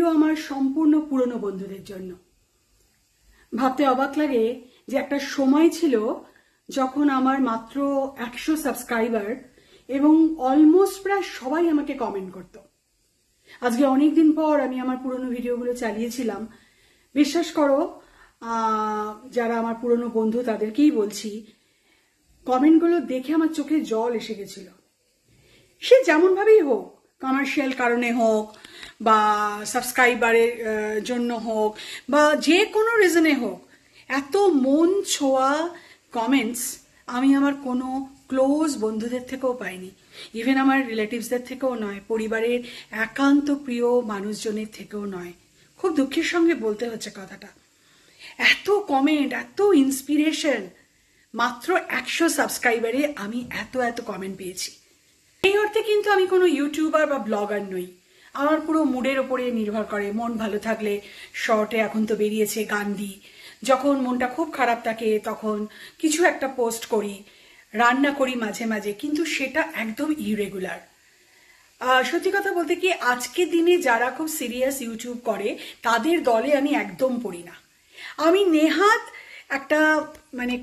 Video আমার সম্পূর্ণ পুরনো বন্ধুদের জন্য। ভাবতে অবাক লাগে যে একটা সময় ছিল যখন আমার মাত্র 100 সাবস্ক্রাইবার এবং অলমোস্ট প্রায় সবাই আমাকে কমেন্ট করত। আজকে অনেকদিন পর আমি আমার পুরনো ভিডিওগুলো চালিয়েছিলাম। বিশ্বাস করো, যারা আমার পুরনো বন্ধু তাদেরকেই বলছি, কমেন্টগুলো দেখে আমার চোখে জল এসে গেছিল। সে যেমনভাবেই হোক, কমার্শিয়াল কারণে হোক বা সাবস্ক্রাইবারের জন্য হোক বা যে কোনো রিজনে হোক, এত মন ছোঁয়া কমেন্টস আমি আমার কোনো ক্লোজ বন্ধুদের থেকেও পাইনি। ইভেন আমার রিলেটিভসদের থেকেও নয়, পরিবারের একান্ত প্রিয় মানুষজনের থেকেও নয়। খুব দুঃখের সঙ্গে বলতে হচ্ছে কথাটা। এত কমেন্ট, এত ইন্সপিরেশন, মাত্র 100 সাবস্ক্রাইবারে আমি এত কমেন্ট পেয়েছি। এই অর্থে কিন্তু আমি কোনো ইউটিউবার বা ব্লগার নই। আমার পুরো মুডের ওপরে নির্ভর করে। মন ভালো থাকলে শর্টে এখন তো বেরিয়েছে গান দিই, যখন মনটা খুব খারাপ থাকে তখন কিছু একটা পোস্ট করি, রান্না করি মাঝে মাঝে, কিন্তু সেটা একদম ইরেগুলার। সত্যি কথা বলতে কি, আজকের দিনে যারা খুব সিরিয়াস ইউটিউব করে তাদের দলে আমি একদম পড়ি না। আমি নেহাত একটা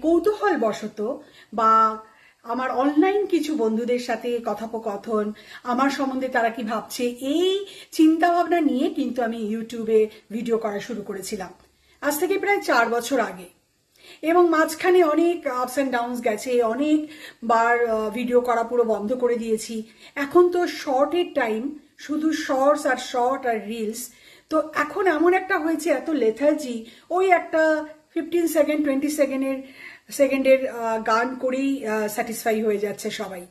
কৌতূহল বশত বা আমার অনলাইন কিছু বন্ধুদের সাথে কথোপকথন, আমার সম্বন্ধে তারা কি ভাবছে, এই চিন্তা ভাবনা নিয়ে কিন্তু আমি ইউটিউবে ভিডিও করা শুরু করেছিলাম আজ থেকে প্রায় 4 বছর আগে। এবং মাঝখানে অনেক আপস অ্যান্ড ডাউনস গেছে, অনেকবার ভিডিও করা পুরো বন্ধ করে দিয়েছি। এখন তো শর্টের টাইম, শুধু শর্টস আর রিলস। তো এখন এমন একটা হয়েছে, এত লেথার্জি, ওই একটা 15 সেকেন্ড 20 সেকেন্ডের গান করেই স্যাটিসফাই হয়ে যাচ্ছে সবাই।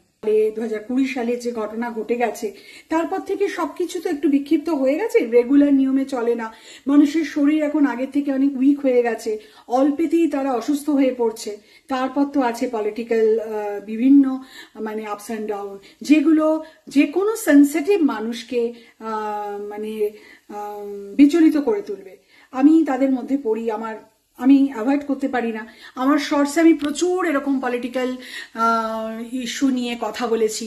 2020 সালে যে ঘটনা ঘটে গেছে, তারপর থেকে সবকিছু তো একটু বিক্ষিপ্ত হয়ে গেছে, রেগুলার নিয়মে চলে না। মানুষের শরীর এখন আগের থেকে অনেক উইক হয়ে গেছে, অল্পেতেই তারা অসুস্থ হয়ে পড়ছে। তারপর তো আছে পলিটিক্যাল বিভিন্ন আপস অ্যান্ড ডাউন, যেগুলো যে কোনো সেন্সিটিভ মানুষকে বিচলিত করে তুলবে। আমি তাদের মধ্যে পড়ি, আমি অ্যাভয়েড করতে পারি না। আমার শর্টসে আমি প্রচুর এরকম পলিটিক্যাল ইস্যু নিয়ে কথা বলেছি,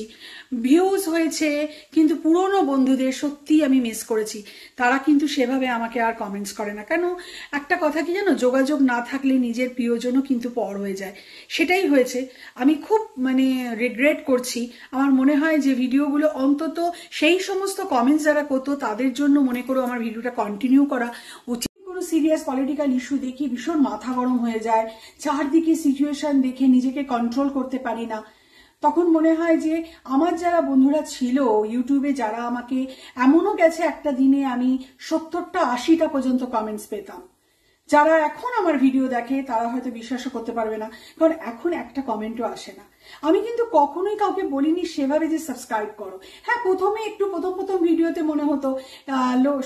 ভিউজ হয়েছে, কিন্তু পুরনো বন্ধুদের সত্যি আমি মিস করেছি। তারা কিন্তু সেভাবে আমাকে আর কমেন্টস করে না। কেন? একটা কথা কি জানো, যোগাযোগ না থাকলে নিজের প্রিয়জনও কিন্তু পর হয়ে যায়। সেটাই হয়েছে। আমি খুব রিগ্রেট করছি। আমার মনে হয় যে ভিডিওগুলো অন্তত সেই সমস্ত কমেন্টস যারা করতো তাদের জন্য মনে করো আমার ভিডিওটা কন্টিনিউ করা উচিত। সিরিয়াস পলিটিক্যাল ইস্যু দেখি ভীষণ মাথা গরম হয়ে যায়, চারদিকে সিচুয়েশন দেখে নিজেকে কন্ট্রোল করতে পারি না। তখন মনে হয় যে আমার যারা বন্ধুরা ছিল ইউটিউবে, যারা আমাকে, এমনও গেছে একটা দিনে আমি 70টা 80টা পর্যন্ত কমেন্টস পেতাম। যারা এখন আমার ভিডিও দেখে তারা হয়তো বিশ্বাসও করতে পারবে না, কারণ এখন একটা কমেন্টও আসে না। আমি কিন্তু কখনোই কাউকে বলিনি সেভাবে যে সাবস্ক্রাইব করো। হ্যাঁ, প্রথমে একটু প্রথম ভিডিওতে মনে হতো,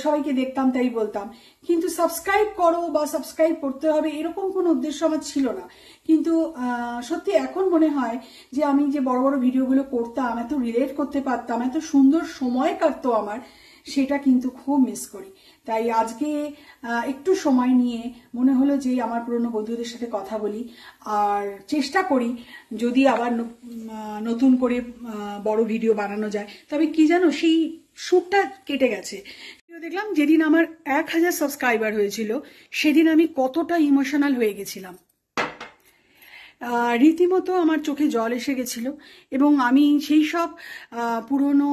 সবাইকে দেখতাম তাই বলতাম, কিন্তু সাবস্ক্রাইব করো বা সাবস্ক্রাইব করতে হবে এরকম কোনো উদ্দেশ্য আমার ছিল না। কিন্তু সত্যি এখন মনে হয় যে আমি যে বড় বড় ভিডিওগুলো করতাম, এত রিলেট করতে পারতাম, এত সুন্দর সময় কাটতো আমার, সেটা কিন্তু খুব মিস করি। তাই আজকে একটু সময় নিয়ে মনে হলো যে আমার পুরনো বন্ধুদের সাথে কথা বলি, আর চেষ্টা করি যদি আবার নতুন করে বড় ভিডিও বানানো যায়। তবে কি জানো, সেই সুরটা কেটে গেছে। দেখলাম যেদিন আমার 1000 সাবস্ক্রাইবার হয়েছিল, সেদিন আমি কতটা ইমোশনাল হয়ে গেছিলাম। রীতিমতো আমার চোখে জল এসে গেছিল। এবং আমি সেই সব পুরনো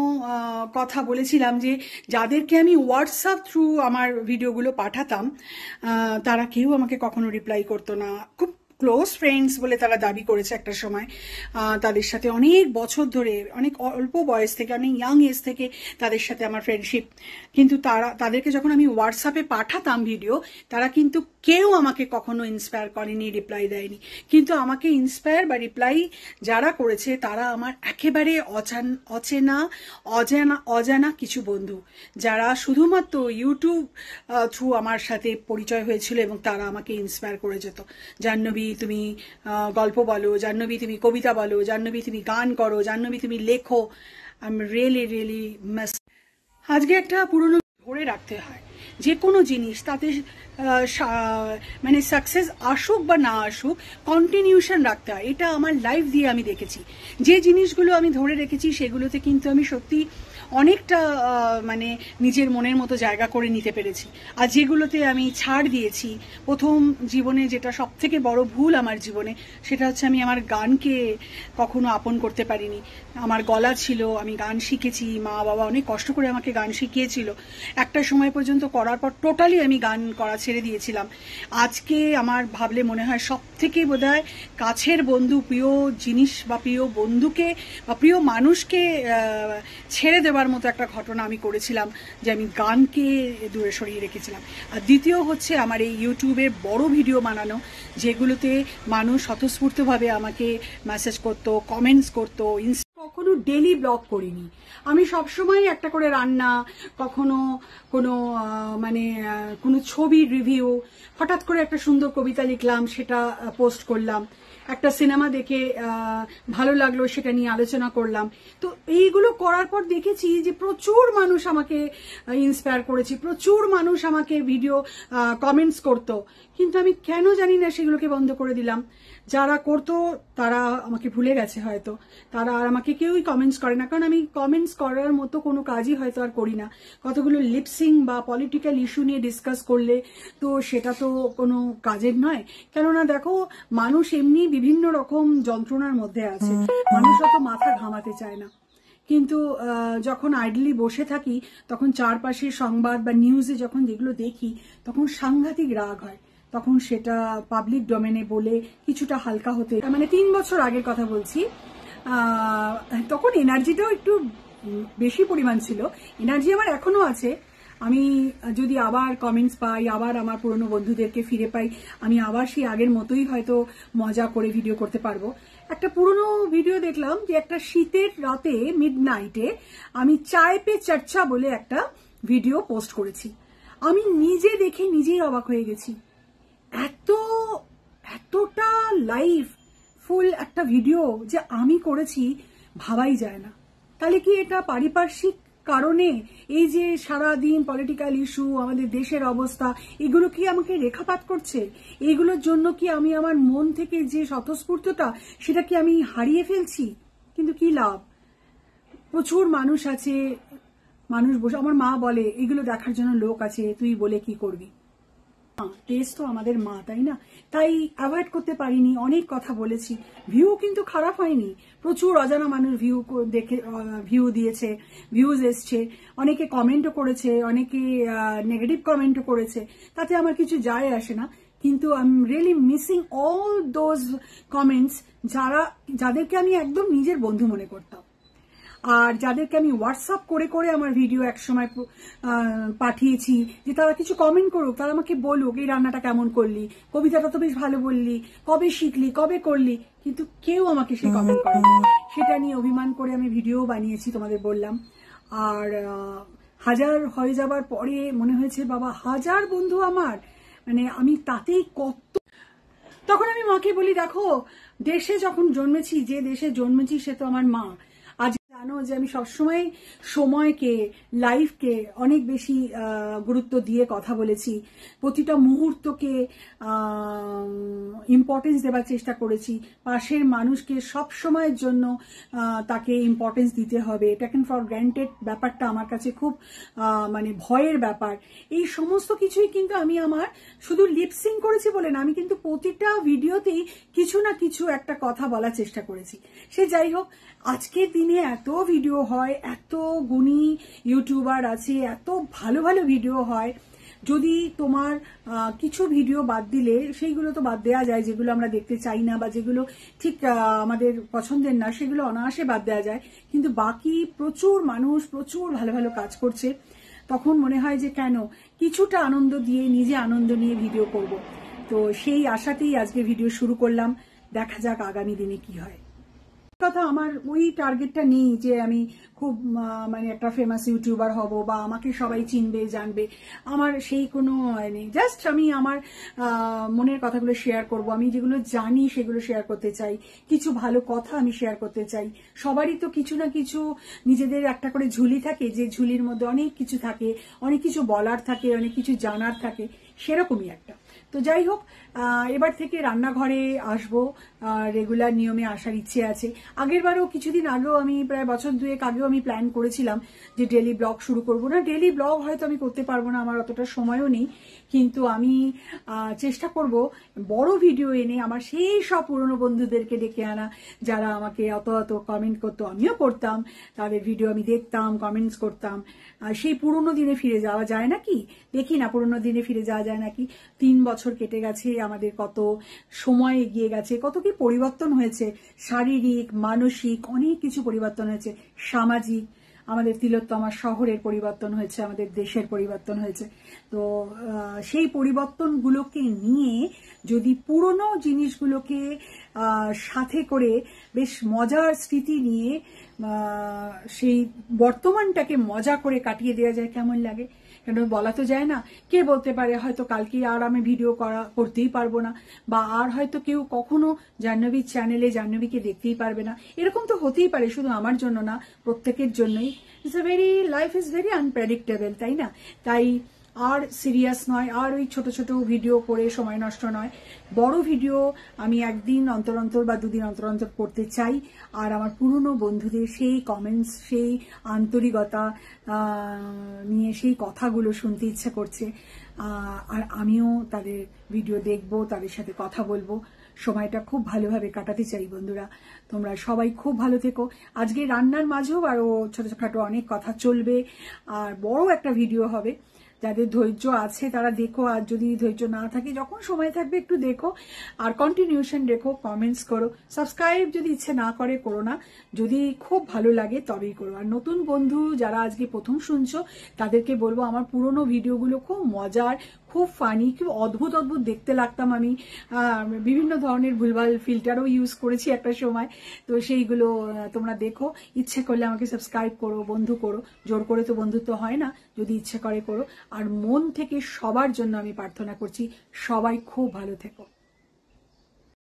কথা বলেছিলাম যে যাদেরকে আমি হোয়াটসঅ্যাপ থ্রু আমার ভিডিওগুলো পাঠাতাম, তারা কেউ আমাকে কখনো রিপ্লাই করতো না। খুব ক্লোজ ফ্রেন্ডস বলে তারা দাবি করেছে একটা সময়। তাদের সাথে অনেক বছর ধরে, অনেক অল্প বয়স থেকে, অনেক ইয়াং এজ থেকে তাদের সাথে আমার ফ্রেন্ডশিপ। কিন্তু তাদেরকে যখন আমি হোয়াটসঅ্যাপে পাঠাতাম ভিডিও, তারা কিন্তু কেউ আমাকে কখনো ইন্সপায়ার করেনি, রিপ্লাই দেয়নি। কিন্তু আমাকে ইন্সপায়ার বা রিপ্লাই যারা করেছে তারা আমার একেবারে অজানা কিছু বন্ধু, যারা শুধুমাত্র ইউটিউব থ্রু আমার সাথে পরিচয় হয়েছিল এবং তারা আমাকে ইন্সপায়ার করে যেত। জাহ্নবী তুমি গল্প বলো, জাহ্নবী তুমি কবিতা বলো, জাহ্নবী তুমি গান করো, জাহ্নবী তুমি লেখো। I am really miss. আজকে একটা পুরনো ধরে রাখতে হয় যে কোনো জিনিস, তাতে সাকসেস আসুক বা না আসুক, কন্টিনিউশন রাখতে হয়। এটা আমার লাইফ দিয়ে আমি দেখেছি। যে জিনিসগুলো আমি ধরে রেখেছি সেগুলোতে কিন্তু আমি সত্যি অনেকটা মানে নিজের মনের মতো জায়গা করে নিতে পেরেছি। আর যেগুলোতে আমি ছাড় দিয়েছি, প্রথম জীবনে যেটা সব থেকে বড় ভুল আমার জীবনে, সেটা হচ্ছে আমি আমার গানকে কখনো আপন করতে পারিনি। আমার গলা ছিল, আমি গান শিখেছি, মা বাবা অনেক কষ্ট করে আমাকে গান শিখিয়েছিল, একটা সময় পর্যন্ত করার পর টোটালি আমি গান করা ছেড়ে দিয়েছিলাম। আজকে আমার ভাবলে মনে হয় সব থেকে বোধহয় কাছের বন্ধু, প্রিয় জিনিস বা প্রিয় বন্ধুকে বা প্রিয় মানুষকে ছেড়ে দেওয়ার মতো একটা ঘটনা আমি করেছিলাম, যে আমি গানকে দূরে সরিয়ে রেখেছিলাম। আর দ্বিতীয় হচ্ছে আমার এই ইউটিউবে বড় ভিডিও বানানো, যেগুলোতে মানুষ স্বতঃস্ফূর্তভাবে আমাকে মেসেজ করতো, কমেন্টস করতো। কখনো ডেলি ব্লগ করিনি আমি, সবসময় একটা করে রান্না, কখনো কোনো মানে কোনো ছবির রিভিউ, হঠাৎ করে একটা সুন্দর কবিতা লিখলাম সেটা পোস্ট করলাম, একটা সিনেমা দেখে ভালো লাগলো সেটা নিয়ে আলোচনা করলাম। তো এইগুলো করার পর দেখেছি যে প্রচুর মানুষ আমাকে ইন্সপায়ার করেছে, প্রচুর মানুষ আমাকে ভিডিও কমেন্টস করতো, কিন্তু আমি কেন জানি না সেগুলোকে বন্ধ করে দিলাম। যারা করতো তারা আমাকে ভুলে গেছে হয়তো, তারা আর আমাকে কেউই কমেন্টস করে না, কারণ আমি কমেন্টস করার মতো কোনো কাজই হয়তো আর করি না। কতগুলো লিপসিং বা পলিটিক্যাল ইস্যু নিয়ে ডিসকাস করলে তো সেটা তো কোনো কাজের নয়। কেননা দেখো, মানুষ এমনি বিভিন্ন রকম যন্ত্রণার মধ্যে আছে, মানুষ অত মাথা ঘামাতে চায় না, কিন্তু যখন আইডলি বসে থাকি তখন চারপাশে সংবাদ বা নিউজে যখন যেগুলো দেখি তখন সাংঘাতিক রাগ হয়, তখন সেটা পাবলিক ডোমেনে বলে কিছুটা হালকা হতে, মানে 3 বছর আগের কথা বলছি। তখন এনার্জিটাও একটু বেশি পরিমাণ ছিল, এনার্জি আমার এখনো আছে। আমি যদি আবার কমেন্টস পাই, আবার আমার পুরনো বন্ধুদেরকে ফিরে পাই, আমি আবার সেই আগের মতোই হয়তো মজা করে ভিডিও করতে পারবো। একটা পুরনো ভিডিও দেখলাম যে একটা শীতের রাতে মিডনাইটে আমি চায় পে চর্চা বলে একটা ভিডিও পোস্ট করেছি। আমি নিজে দেখে নিজেই অবাক হয়ে গেছি, এতটা লাইফ ফুল একটা ভিডিও যে আমি করেছি ভাবাই যায় না। তাহলে কি এটা পারিপার্শ্বিক কারণে, এই যে সারাদিন পলিটিক্যাল ইস্যু, আমাদের দেশের অবস্থা, এগুলো কি আমাকে রেখাপাত করছে? এইগুলোর জন্য কি আমি আমার মন থেকে যে স্বতঃস্ফূর্ততা সেটা কি আমি হারিয়ে ফেলছি? কিন্তু কি লাভ, প্রচুর মানুষ আছে, মানুষ বসে, আমার মা বলে এগুলো দেখার জন্য লোক আছে, তুই বলে কি করবি? টেস্ট তো আমাদের মা, তাই না? তাই অ্যাভয়েড করতে পারিনি, অনেক কথা বলেছি, ভিউ কিন্তু খারাপ হয়নি, প্রচুর অজানা মানুষ ভিউ দিয়েছে, ভিউজ এসছে, অনেকে কমেন্টও করেছে, অনেকে নেগেটিভ কমেন্টও করেছে, তাতে আমার কিছু যায় আসে না। কিন্তু I am really missing all those comments যাদেরকে আমি একদম নিজের বন্ধু মনে করতাম, আর যাদেরকে আমি হোয়াটসঅ্যাপ করে করে আমার ভিডিও একসময় পাঠিয়েছি যে তারা কিছু কমেন্ট করুক, তারা আমাকে বলুক এই রান্নাটা কেমন করলি, কবিতাটা তো বেশ ভালো বললি, কবে শিখলি, কবে করলি, কিন্তু কেউ আমাকে সেই কমেন্ট করেনি। সেটা নিয়ে অভিমান করে আমি ভিডিও বানিয়েছি, তোমাদের বললাম। আর 1000 হয়ে যাবার পরে মনে হয়েছে বাবা 1000 বন্ধু আমার, মানে আমি তাতেই কত। তখন আমি মাকে বলি, দেখো দেশে যখন জন্মেছি, যে দেশে জন্মেছি সে তো আমার মা। আজ জানো যে আমি সবসময় সময়কে, লাইফকে অনেক বেশি গুরুত্ব দিয়ে কথা বলেছি, প্রতিটা মুহূর্তকে ইম্পর্টেন্স দেওয়ার চেষ্টা করেছি, পাশের মানুষকে সব সময়ের জন্য তাকে ইম্পর্টেন্স দিতে হবে, টেকেন ফর গ্র্যান্টেড ব্যাপারটা আমার কাছে খুব মানে ভয়ের ব্যাপার। এই সমস্ত কিছুই কিন্তু আমি আমার শুধু লিপসিং করেছি বলে না, আমি কিন্তু প্রতিটা ভিডিওতেই কিছু না কিছু একটা কথা বলার চেষ্টা করেছি। সে যাই হোক, আজকের দিনে এত ভিডিও হয়, এত গুণী ইউটিউবার আছে, এত ভালো ভালো ভিডিও হয়, যদি তোমার কিছু ভিডিও বাদ দিলে, সেইগুলো তো বাদ দেওয়া যায় যেগুলো আমরা দেখতে চাই না বা যেগুলো ঠিক আমাদের পছন্দের না, সেগুলো অনায়াসে বাদ দেওয়া যায়, কিন্তু বাকি প্রচুর মানুষ প্রচুর ভালো ভালো কাজ করছে। তখন মনে হয় যে কেন কিছুটা আনন্দ দিয়ে, নিজে আনন্দ নিয়ে ভিডিও করব। তো সেই আশাতেই আজকে ভিডিও শুরু করলাম, দেখা যাক আগামী দিনে কি হয়। কথা আমার ওই টার্গেটটা নেই যে আমি খুব মানে একটা ফেমাস ইউটিউবার হব বা আমাকে সবাই চিনবে জানবে, আমার সেই কোনো নেই। জাস্ট আমি আমার মনের কথাগুলো শেয়ার করব, আমি যেগুলো জানি সেগুলো শেয়ার করতে চাই, কিছু ভালো কথা আমি শেয়ার করতে চাই। সবারই তো কিছু না কিছু নিজেদের একটা করে ঝুলি থাকে, যে ঝুলির মধ্যে অনেক কিছু থাকে, অনেক কিছু বলার থাকে, অনেক কিছু জানার থাকে, সেরকমই একটা। তো যাই হোক, এবার থেকে রান্নাঘরে আসবো, রেগুলার নিয়মে আসার ইচ্ছে আছে। আগেরবারও কিছুদিন আগেও আমি প্রায় বছর দুয়েক আগেও আমি প্ল্যান করেছিলাম যে ডেলি ব্লগ শুরু করব না। ডেলি ব্লগ হয়তো আমি করতে পারবো না, আমার অতটা সময়ও নেই, কিন্তু আমি চেষ্টা করব বড় ভিডিও এনে আমার সেই সব পুরনো বন্ধুদেরকে ডেকে আনা, যারা আমাকে অত কমেন্ট করতো, আমিও করতাম, তাদের ভিডিও আমি দেখতাম, কমেন্টস করতাম। সেই পুরনো দিনে ফিরে যাওয়া যায় নাকি? দেখি না, পুরনো দিনে ফিরে যাওয়া যায় নাকি। 3 বছর কেটে গেছে, আমাদের কত সময় এগিয়ে গেছে, কত কি পরিবর্তন হয়েছে, শারীরিক মানসিক অনেক কিছু পরিবর্তন হয়েছে, সামাজিক, আমাদের তিলোত্তমা শহরের পরিবর্তন হয়েছে, আমাদের দেশের পরিবর্তন হয়েছে। তো সেই পরিবর্তনগুলোকে নিয়ে যদি পুরনো জিনিসগুলোকে সাথে করে বেশ মজার স্মৃতি নিয়ে সেই বর্তমানটাকে মজা করে কাটিয়ে দেওয়া যায়, কেমন লাগে? কেন বলা তো যায় না, কে বলতে পারে হয়তো কালকে আর আমি ভিডিও করতেই পারবো না, বা আর হয়তো কেউ কখনো জাহ্নবীর চ্যানেলে জাহ্নবীকে দেখতেই পারবে না। এরকম তো হতেই পারে, শুধু আমার জন্য না, প্রত্যেকের জন্যই। লাইফ ইজ ভেরি আনপ্রেডিক্টেবল, তাই না? তাই আর সিরিয়াস নয়, আর ওই ছোট ছোট ভিডিও করে সময় নষ্ট নয়। বড় ভিডিও আমি একদিন অন্তর অন্তর বা দুদিন অন্তর অন্তর করতে চাই, আর আমার পুরনো বন্ধুদের সেই কমেন্টস, সেই আন্তরিকতা নিয়ে সেই কথাগুলো শুনতে ইচ্ছা করছে, আর আমিও তাদের ভিডিও দেখবো, তাদের সাথে কথা বলবো, সময়টা খুব ভালোভাবে কাটাতে চাই। বন্ধুরা, তোমরা সবাই খুব ভালো থেকো। আজকে রান্নার মাঝেও আরো ছোটখাটো অনেক কথা চলবে, আর বড় একটা ভিডিও হবে। যাদের ধৈর্য আছে তারা দেখো, আর যদি ধৈর্য না থাকে, যখন সময় থাকবে একটু দেখো, আর কন্টিনিউশন দেখো, কমেন্টস করো, সাবস্ক্রাইব যদি ইচ্ছে না করে করো না, যদি খুব ভালো লাগে তবেই করো। আর নতুন বন্ধু যারা আজকে প্রথম শুনছো, তাদেরকে বলবো আমার পুরোনো ভিডিওগুলো খুব মজার, খুব ফানি, খুব অদ্ভুত অদ্ভুত দেখতে লাগতাম আমি। বিভিন্ন ধরনের ভুলভাল ফিল্টারও ইউজ করেছি একটা সময়, তো সেইগুলো তোমরা দেখো। ইচ্ছে করলে আমাকে সাবস্ক্রাইব করো, বন্ধু করো, জোর করে তো বন্ধুত্ব হয় না, যদি ইচ্ছে করে করো। আর মন থেকে সবার জন্য আমি প্রার্থনা করছি, সবাই খুব ভালো থেকো।